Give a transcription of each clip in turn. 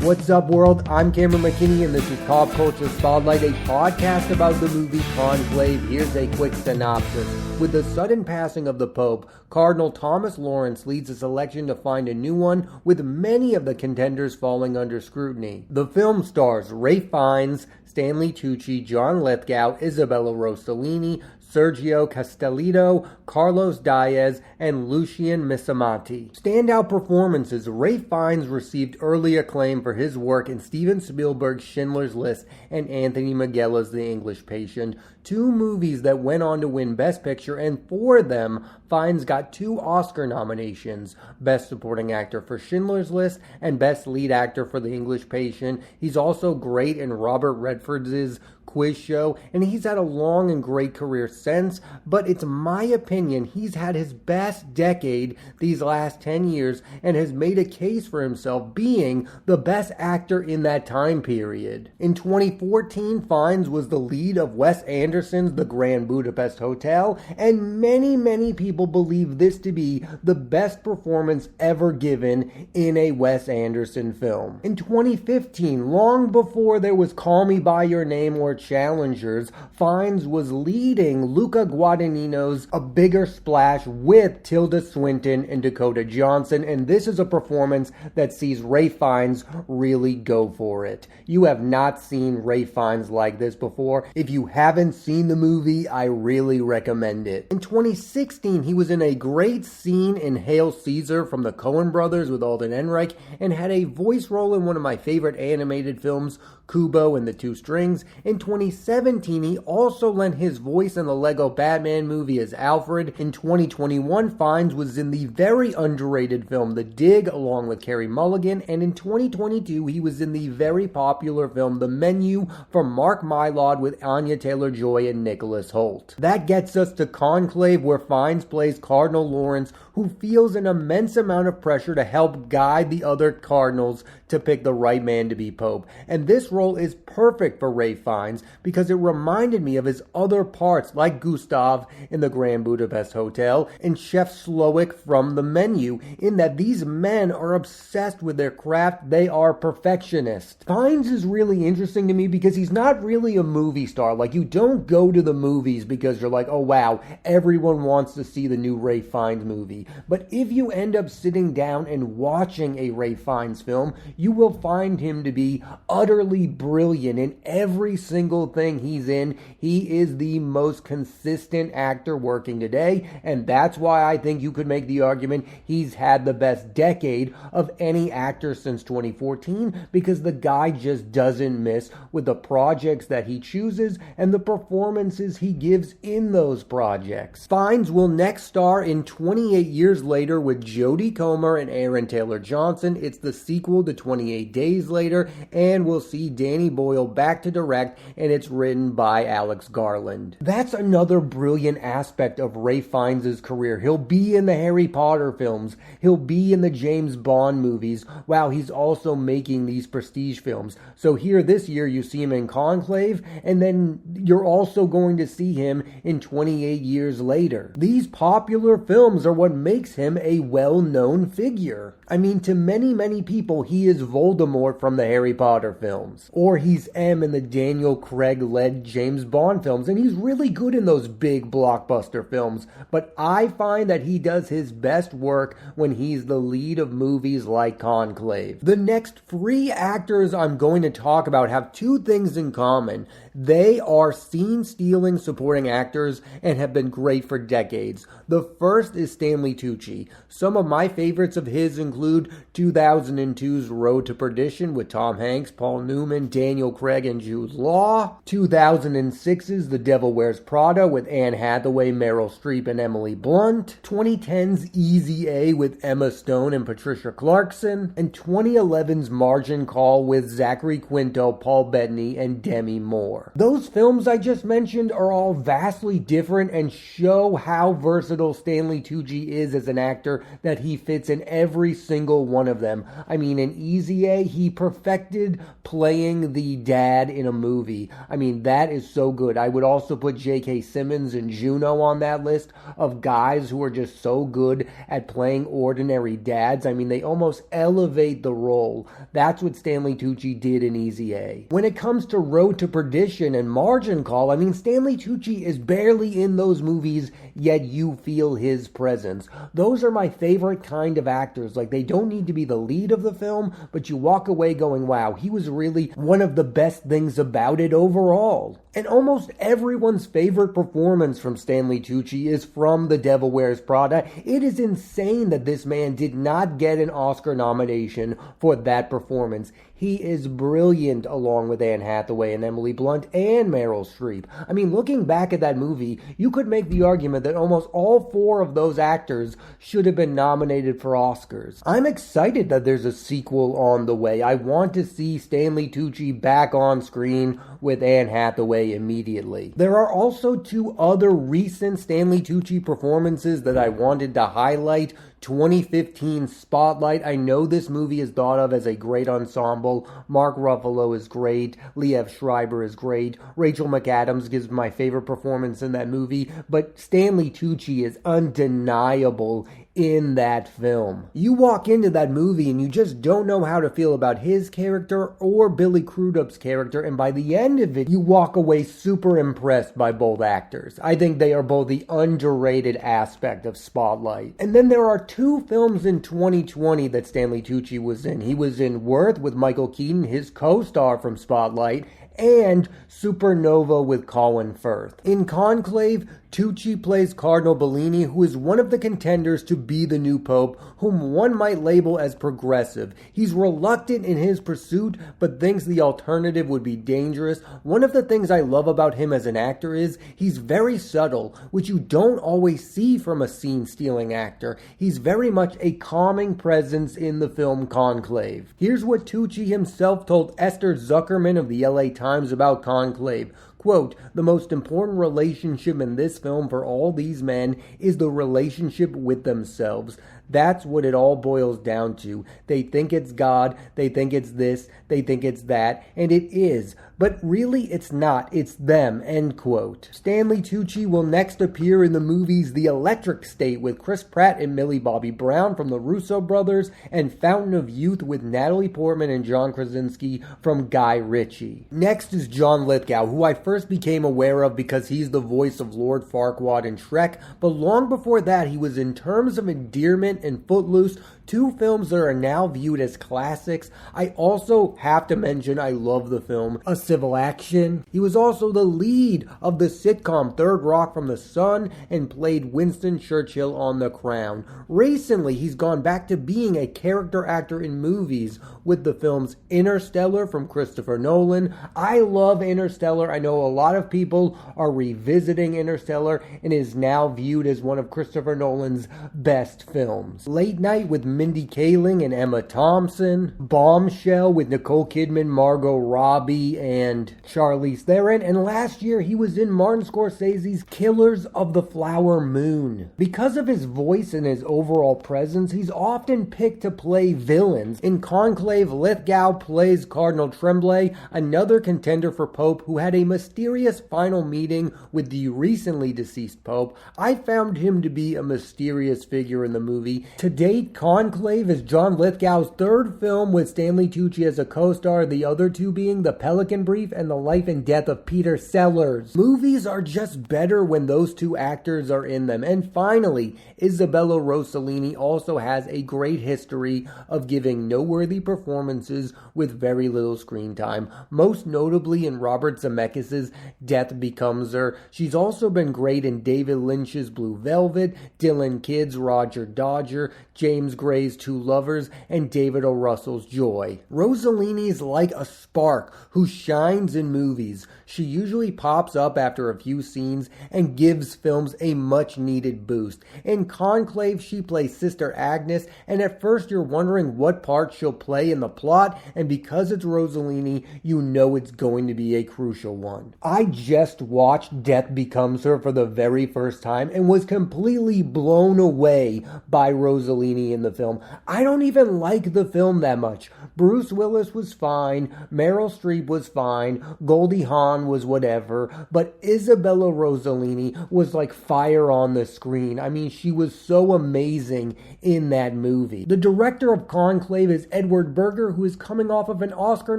What's up, world? I'm Cameron McKinney, and this is Pop Culture Spotlight, a podcast about the movie Conclave. Here's a quick synopsis. With the sudden passing of the Pope, Cardinal Thomas Lawrence leads a selection to find a new one, with many of the contenders falling under scrutiny. The film stars Ralph Fiennes, Stanley Tucci, John Lithgow, Isabella Rossellini, Sergio Castellitto, Carlos Diaz, and Lucien Misamati. Standout performances: Ralph Fiennes received early acclaim for his work in Steven Spielberg's Schindler's List and Anthony Minghella The English Patient, two movies that went on to win Best Picture, and for them, Fiennes got 2 Oscar nominations, Best Supporting Actor for Schindler's List and Best Lead Actor for The English Patient. He's also great in Robert Redford's Quiz Show, and he's had a long and great career since, but it's my opinion he's had his best decade these last 10 years and has made a case for himself being the best actor in that time period. In 2014, Fiennes was the lead of Wes Anderson's The Grand Budapest Hotel, and many people believe this to be the best performance ever given in a Wes Anderson film. In 2015, long before there was Call Me By Your Name or Challengers, Fiennes was leading Luca Guadagnino's A Bigger Splash with Tilda Swinton and Dakota Johnson, and this is a performance that sees Ralph Fiennes really go for it. You have not seen Ralph Fiennes like this before. If you haven't seen the movie, I really recommend it. In 2016, he was in a great scene in Hail Caesar from the Coen brothers with Alden Ehrenreich, and had a voice role in one of my favorite animated films, Kubo and the Two Strings. In 2017, he also lent his voice in the Lego Batman movie as Alfred. In 2021, Fiennes was in the very underrated film The Dig along with Carey Mulligan, and in 2022, he was in the very popular film The Menu from Mark Mylod with Anya Taylor-Joy and Nicholas Hoult. That gets us to Conclave, where Fiennes plays Cardinal Lawrence, who feels an immense amount of pressure to help guide the other cardinals to pick the right man to be Pope. And this role is perfect for Ralph Fiennes because it reminded me of his other parts, like Gustav in the Grand Budapest Hotel and Chef Slowick from The Menu, in that these men are obsessed with their craft. They are perfectionists. Fiennes is really interesting to me because he's not really a movie star. Like, you don't go to the movies because you're like, oh wow, everyone wants to see the new Ralph Fiennes movie. But if you end up sitting down and watching a Ralph Fiennes film, you will find him to be utterly brilliant in every single thing he's in. He is the most consistent actor working today, and that's why I think you could make the argument he's had the best decade of any actor since 2014, because the guy just doesn't miss with the projects that he chooses and the performances he gives in those projects. Fiennes will next star in 28 Years Later with Jodie Comer and Aaron Taylor-Johnson. It's the sequel to 28 Days Later, and we'll see Danny Boyle back to direct, and it's written by Alex Garland. That's another brilliant aspect of Ralph Fiennes' career. He'll be in the Harry Potter films, he'll be in the James Bond movies, while he's also making these prestige films. So here this year you see him in Conclave, and then you're also going to see him in 28 Years Later. These popular films are what makes him a well-known figure. I mean, to many people, he is Voldemort from the Harry Potter films. Or he's M in the Daniel Craig-led James Bond films, and he's really good in those big blockbuster films. But I find that he does his best work when he's the lead of movies like Conclave. The next 3 actors I'm going to talk about have 2 things in common. They are scene-stealing supporting actors and have been great for decades. The first is Stanley Tucci. Some of my favorites of his include 2002's Road to Perdition with Tom Hanks, Paul Newman, Daniel Craig, and Jude Law, 2006's The Devil Wears Prada with Anne Hathaway, Meryl Streep, and Emily Blunt, 2010's Easy A with Emma Stone and Patricia Clarkson, and 2011's Margin Call with Zachary Quinto, Paul Bettany, and Demi Moore. Those films I just mentioned are all vastly different and show how versatile Stanley Tucci is as an actor, that he fits in every single one of them. I mean, in Easy A, he perfected playing the dad in a movie. I mean, that is so good. I would also put J.K. Simmons and Juno on that list of guys who are just so good at playing ordinary dads. I mean, they almost elevate the role. That's what Stanley Tucci did in Easy A. When it comes to Road to Perdition and Margin Call, I mean, Stanley Tucci is barely in those movies, yet you feel his presence. Those are my favorite kind of actors. Like, they don't need to be the lead of the film, but you walk away going, wow, he was really one of the best things about it overall. And almost everyone's favorite performance from Stanley Tucci is from The Devil Wears Prada. It is insane that this man did not get an Oscar nomination for that performance. He is brilliant along with Anne Hathaway and Emily Blunt and Meryl Streep. I mean, looking back at that movie, you could make the argument that almost all four of those actors should have been nominated for Oscars. I'm excited that there's a sequel on the way. I want to see Stanley Tucci back on screen with Anne Hathaway immediately. There are also two other recent Stanley Tucci performances that I wanted to highlight. 2015 Spotlight. I know this movie is thought of as a great ensemble. Mark Ruffalo is great. Liev Schreiber is great. Rachel McAdams gives my favorite performance in that movie. But Stanley Tucci is undeniable in that film. You walk into that movie and you just don't know how to feel about his character or Billy Crudup's character, and by the end of it, you walk away super impressed by both actors. I think they are both the underrated aspect of Spotlight. And then there are two films in 2020 that Stanley Tucci was in. He was in Worth with Michael Keaton, his co-star from Spotlight, and Supernova with Colin Firth. In Conclave, Tucci plays Cardinal Bellini, who is one of the contenders to be the new pope, whom one might label as progressive. He's reluctant in his pursuit, but thinks the alternative would be dangerous. One of the things I love about him as an actor is he's very subtle, which you don't always see from a scene-stealing actor. He's very much a calming presence in the film Conclave. Here's what Tucci himself told Esther Zuckerman of the LA Times about Conclave. Quote, "The most important relationship in this film for all these men is the relationship with themselves. That's what it all boils down to. They think it's God, they think it's this, they think it's that, and it is. But really it's not, it's them," end quote. Stanley Tucci will next appear in the movies The Electric State with Chris Pratt and Millie Bobby Brown from the Russo brothers, and Fountain of Youth with Natalie Portman and John Krasinski from Guy Ritchie. Next is John Lithgow, who I first became aware of because he's the voice of Lord Farquaad in Shrek, but long before that he was in Terms of Endearment and Footloose, two films that are now viewed as classics. I also have to mention I love the film A Civil Action. He was also the lead of the sitcom Third Rock from the Sun and played Winston Churchill on The Crown. Recently, he's gone back to being a character actor in movies with the films Interstellar from Christopher Nolan. I love Interstellar. I know a lot of people are revisiting Interstellar and is now viewed as one of Christopher Nolan's best films. Late Night with Mindy Kaling and Emma Thompson. Bombshell with Nicole Kidman, Margot Robbie, and Charlize Theron. And last year he was in Martin Scorsese's Killers of the Flower Moon. Because of his voice and his overall presence, he's often picked to play villains. In Conclave, Lithgow plays Cardinal Tremblay, another contender for Pope who had a mysterious final meeting with the recently deceased Pope. I found him to be a mysterious figure in the movie. To date, Conclave is John Lithgow's third film with Stanley Tucci as a co-star, the other two being The Pelican Brief and The Life and Death of Peter Sellers. Movies are just better when those two actors are in them. And finally, Isabella Rossellini also has a great history of giving noteworthy performances with very little screen time, most notably in Robert Zemeckis' Death Becomes Her. She's also been great in David Lynch's Blue Velvet, Dylan Kidd's Roger Dodger, James Gray's Two Lovers, and David O. Russell's Joy. Rossellini is like a spark who shines in movies. She usually pops up after a few scenes and gives films a much-needed boost. In Conclave, she plays Sister Agnes, and at first you're wondering what part she'll play in the plot, and because it's Rossellini, you know it's going to be a crucial one. I just watched Death Becomes Her for the very first time and was completely blown away by Rossellini in the film. I don't even like the film that much. Bruce Willis was fine, Meryl Streep was fine, Goldie Hawn was whatever, but Isabella Rossellini was like fire on the screen. I mean, she was so amazing in that movie. The director of Conclave is Edward Berger, who is coming off of an Oscar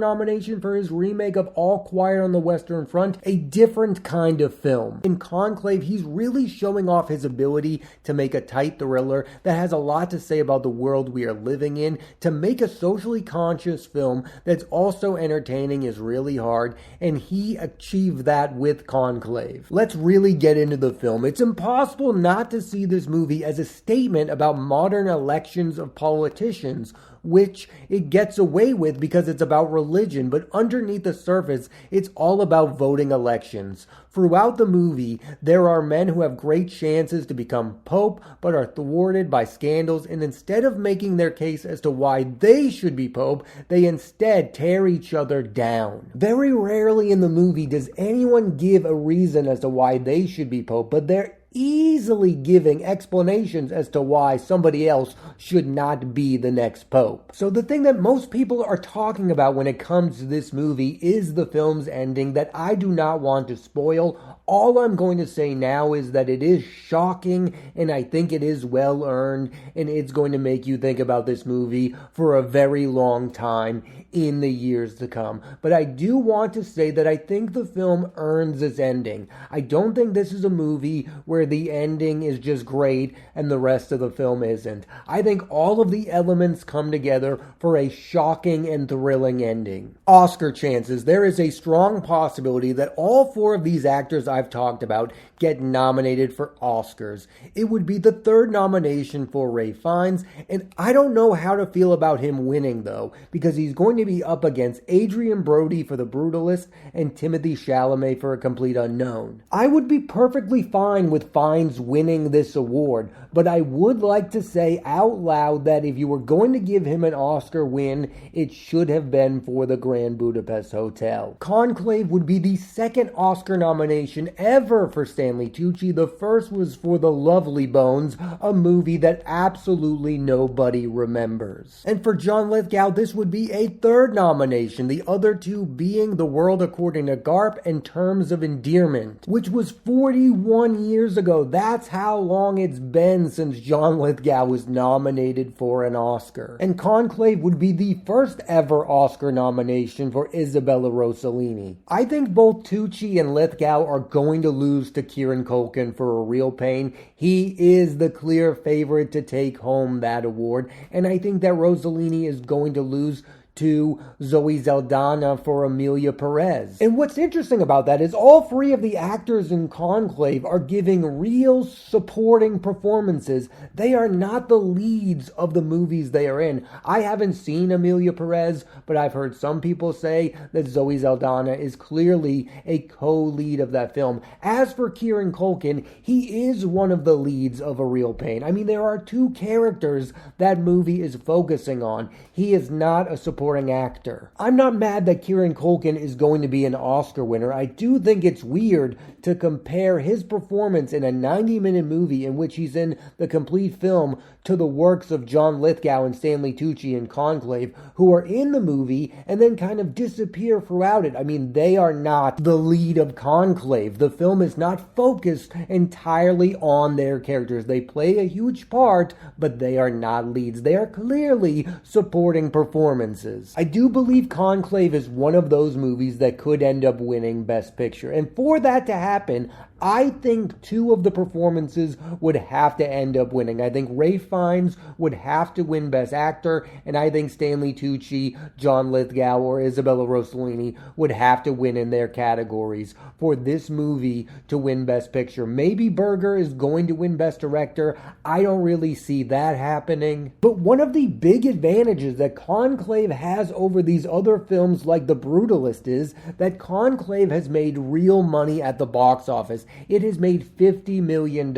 nomination for his remake of All Quiet on the Western Front, a different kind of film. In Conclave, he's really showing off his ability to make a tight thriller that has a lot to say about the world we are living in. To make a socially conscious film that's also entertaining is really hard, and he achieved that with Conclave. Let's really get into the film. It's impossible not to see this movie as a statement about modern elections of politicians, which it gets away with because it's about religion, but underneath the surface, it's all about voting elections. Throughout the movie, there are men who have great chances to become pope, but are thwarted by scandals, and instead of making their case as to why they should be pope, they instead tear each other down. Very rarely in the movie does anyone give a reason as to why they should be pope, but they're easily giving explanations as to why somebody else should not be the next pope. So the thing that most people are talking about when it comes to this movie is the film's ending that I do not want to spoil. All I'm going to say now is that it is shocking, and I think it is well earned, and it's going to make you think about this movie for a very long time in the years to come. But I do want to say that I think the film earns its ending. I don't think this is a movie where the ending is just great and the rest of the film isn't. I think all of the elements come together for a shocking and thrilling ending. Oscar chances. There is a strong possibility that all four of these actors I've talked about get nominated for Oscars. It would be the third nomination for Ralph Fiennes, and I don't know how to feel about him winning though, because he's going to be up against Adrien Brody for The Brutalist and Timothée Chalamet for A Complete Unknown. I would be perfectly fine with Fiennes winning this award, but I would like to say out loud that if you were going to give him an Oscar win, it should have been for The Grand Budapest Hotel. Conclave would be the second Oscar nomination ever for Stanley Tucci. The first was for The Lovely Bones, a movie that absolutely nobody remembers. And for John Lithgow, this would be a third nomination, the other two being The World According to Garp and Terms of Endearment, which was 41 years ago. That's how long it's been since John Lithgow was nominated for an Oscar. And Conclave would be the first ever Oscar nomination for Isabella Rossellini. I think both Tucci and Lithgow are going to lose to Kieran Culkin for A Real Pain. He is the clear favorite to take home that award, and I think that Rossellini is going to lose to Zoe Saldana for Emilia Perez. And what's interesting about that is all three of the actors in Conclave are giving real supporting performances. They are not the leads of the movies they are in. I haven't seen Emilia Perez, but I've heard some people say that Zoe Saldana is clearly a co-lead of that film. As for Kieran Culkin, he is one of the leads of A Real Pain. I mean, there are two characters that movie is focusing on. He is not a supporting actor. I'm not mad that Kieran Culkin is going to be an Oscar winner. I do think it's weird to compare his performance in a 90-minute movie in which he's in the complete film to the works of John Lithgow and Stanley Tucci in Conclave, who are in the movie and then kind of disappear throughout it. I mean, they are not the lead of Conclave. The film is not focused entirely on their characters. They play a huge part, but they are not leads. They are clearly supporting performances. I do believe Conclave is one of those movies that could end up winning Best Picture. And for that to happen, I think two of the performances would have to end up winning. I think Ralph Fiennes would have to win Best Actor, and I think Stanley Tucci, John Lithgow, or Isabella Rossellini would have to win in their categories for this movie to win Best Picture. Maybe Berger is going to win Best Director. I don't really see that happening. But one of the big advantages that Conclave has over these other films like The Brutalist is that Conclave has made real money at the box office. It has made $50 million.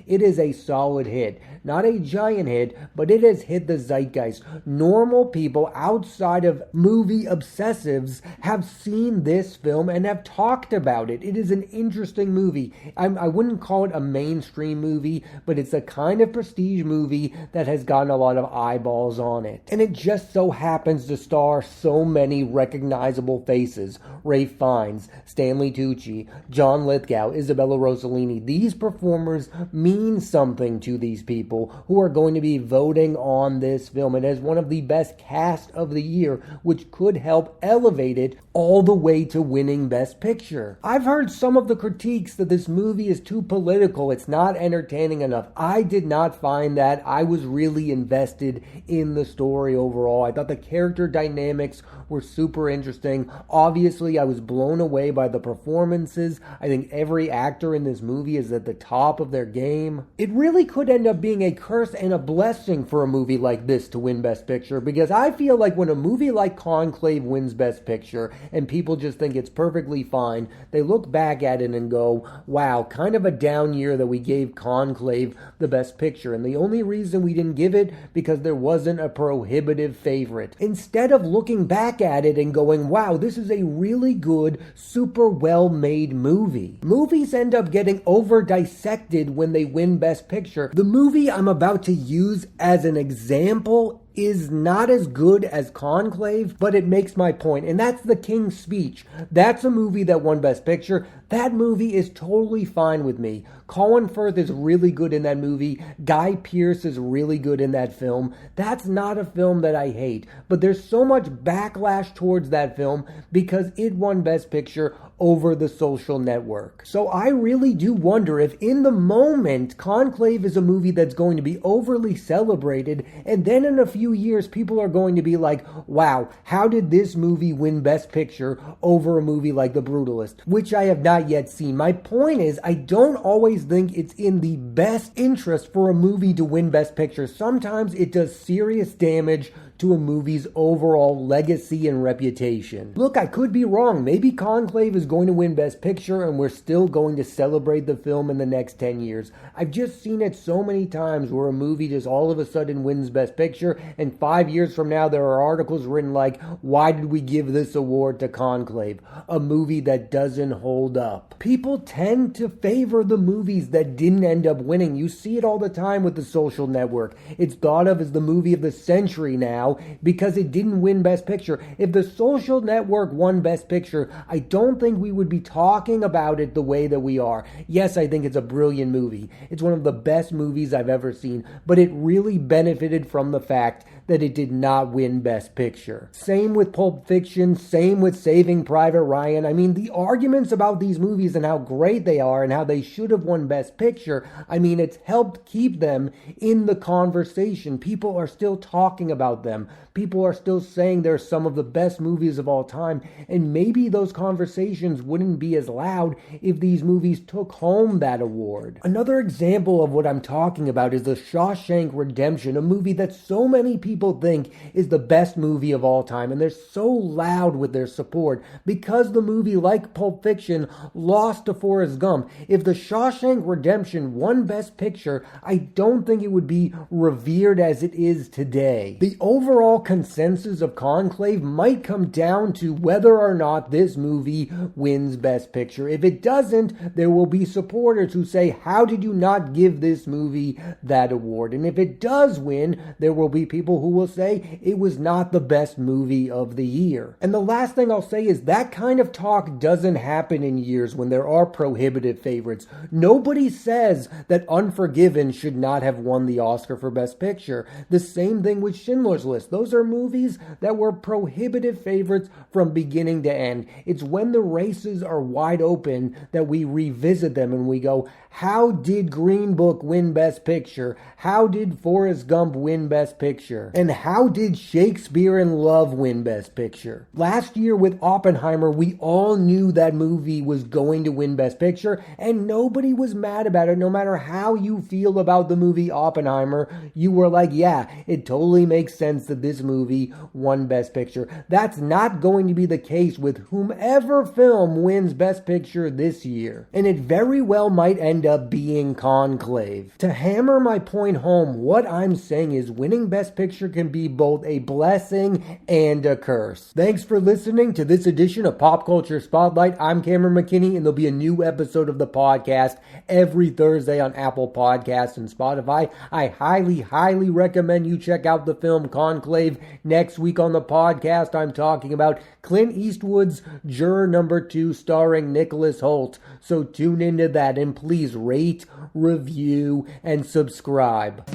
It is a solid hit. Not a giant hit, but it has hit the zeitgeist. Normal people outside of movie obsessives have seen this film and have talked about it. It is an interesting movie. I wouldn't call it a mainstream movie, but it's a kind of prestige movie that has gotten a lot of eyeballs on it. And it just so happens to star so many recognizable faces. Ralph Fiennes, Stanley Tucci, John Lithgow, Isabella Rossellini. These performers mean something to these people who are going to be voting on this film. It has one of the best cast of the year, which could help elevate it all the way to winning Best Picture. I've heard some of the critiques that this movie is too political, it's not entertaining enough. I did not find that. I was really invested in the story overall. I thought the character dynamics were super interesting. Obviously, I was blown away by the performances. I think every actor in this movie is at the top of their game. It really could end up being a curse and a blessing for a movie like this to win Best Picture, because I feel like when a movie like Conclave wins Best Picture and people just think it's perfectly fine, they look back at it and go, wow, kind of a down year that we gave Conclave the Best Picture, and the only reason we didn't give it because there wasn't a prohibitive favorite. Instead of looking back at it and going, wow, this is a really good, super well-made movie. Movies end up getting over-dissected when they win Best Picture. The movie I'm about to use as an example is not as good as Conclave, but it makes my point, and that's The King's Speech. That's a movie that won Best Picture. That movie is totally fine with me. Colin Firth is really good in that movie. Guy Pearce is really good in that film. That's not a film that I hate, but there's so much backlash towards that film because it won Best Picture over The Social Network. So I really do wonder if in the moment Conclave is a movie that's going to be overly celebrated, and then in a few years people are going to be like, wow, how did this movie win Best Picture over a movie like The Brutalist, which I have not yet seen. My point is, I don't always think it's in the best interest for a movie to win Best Picture. Sometimes it does serious damage to a movie's overall legacy and reputation. Look, I could be wrong. Maybe Conclave is going to win Best Picture and we're still going to celebrate the film in the next 10 years. I've just seen it so many times where a movie just all of a sudden wins Best Picture, and 5 years from now there are articles written like, why did we give this award to Conclave? A movie that doesn't hold up. People tend to favor the movies that didn't end up winning. You see it all the time with The Social Network. It's thought of as the movie of the century now because it didn't win Best Picture. If The Social Network won Best Picture, I don't think we would be talking about it the way that we are. Yes, I think it's a brilliant movie. It's one of the best movies I've ever seen, but it really benefited from the fact that it did not win Best Picture. Same with Pulp Fiction, same with Saving Private Ryan. I mean, the arguments about these movies and how great they are and how they should have won Best Picture, I mean, it's helped keep them in the conversation. People are still talking about them. People are still saying they're some of the best movies of all time, and maybe those conversations wouldn't be as loud if these movies took home that award. Another example of what I'm talking about is The Shawshank Redemption, a movie that so many people think is the best movie of all time, and they're so loud with their support because the movie, like Pulp Fiction, lost to Forrest Gump. If The Shawshank Redemption won Best Picture, I don't think it would be revered as it is today. The overall consensus of Conclave might come down to whether or not this movie wins Best Picture. If it doesn't, there will be supporters who say, how did you not give this movie that award? And if it does win, there will be people who will say it was not the best movie of the year. And the last thing I'll say is that kind of talk doesn't happen in years when there are prohibitive favorites. Nobody says that Unforgiven should not have won the Oscar for Best Picture. The same thing with Schindler's List. Those are movies that were prohibitive favorites from beginning to end. It's when the races are wide open that we revisit them and we go, how did Green Book win Best Picture? How did Forrest Gump win Best Picture? And how did Shakespeare in Love win Best Picture? Last year with Oppenheimer, we all knew that movie was going to win Best Picture, and nobody was mad about it. No matter how you feel about the movie Oppenheimer, you were like, yeah, it totally makes sense that this movie won Best Picture. That's not going to be the case with whomever film wins Best Picture this year. And it very well might end up being Conclave. To hammer my point home, what I'm saying is winning Best Picture can be both a blessing and a curse. Thanks for listening to this edition of Pop Culture Spotlight. I'm Cameron McKinney, and there'll be a new episode of the podcast every Thursday on Apple Podcasts and Spotify. I highly recommend you check out the film Conclave. Next week on the podcast, I'm talking about Clint Eastwood's Juror Number 2 starring Nicholas Hoult. So tune into that, and please rate, review, and subscribe.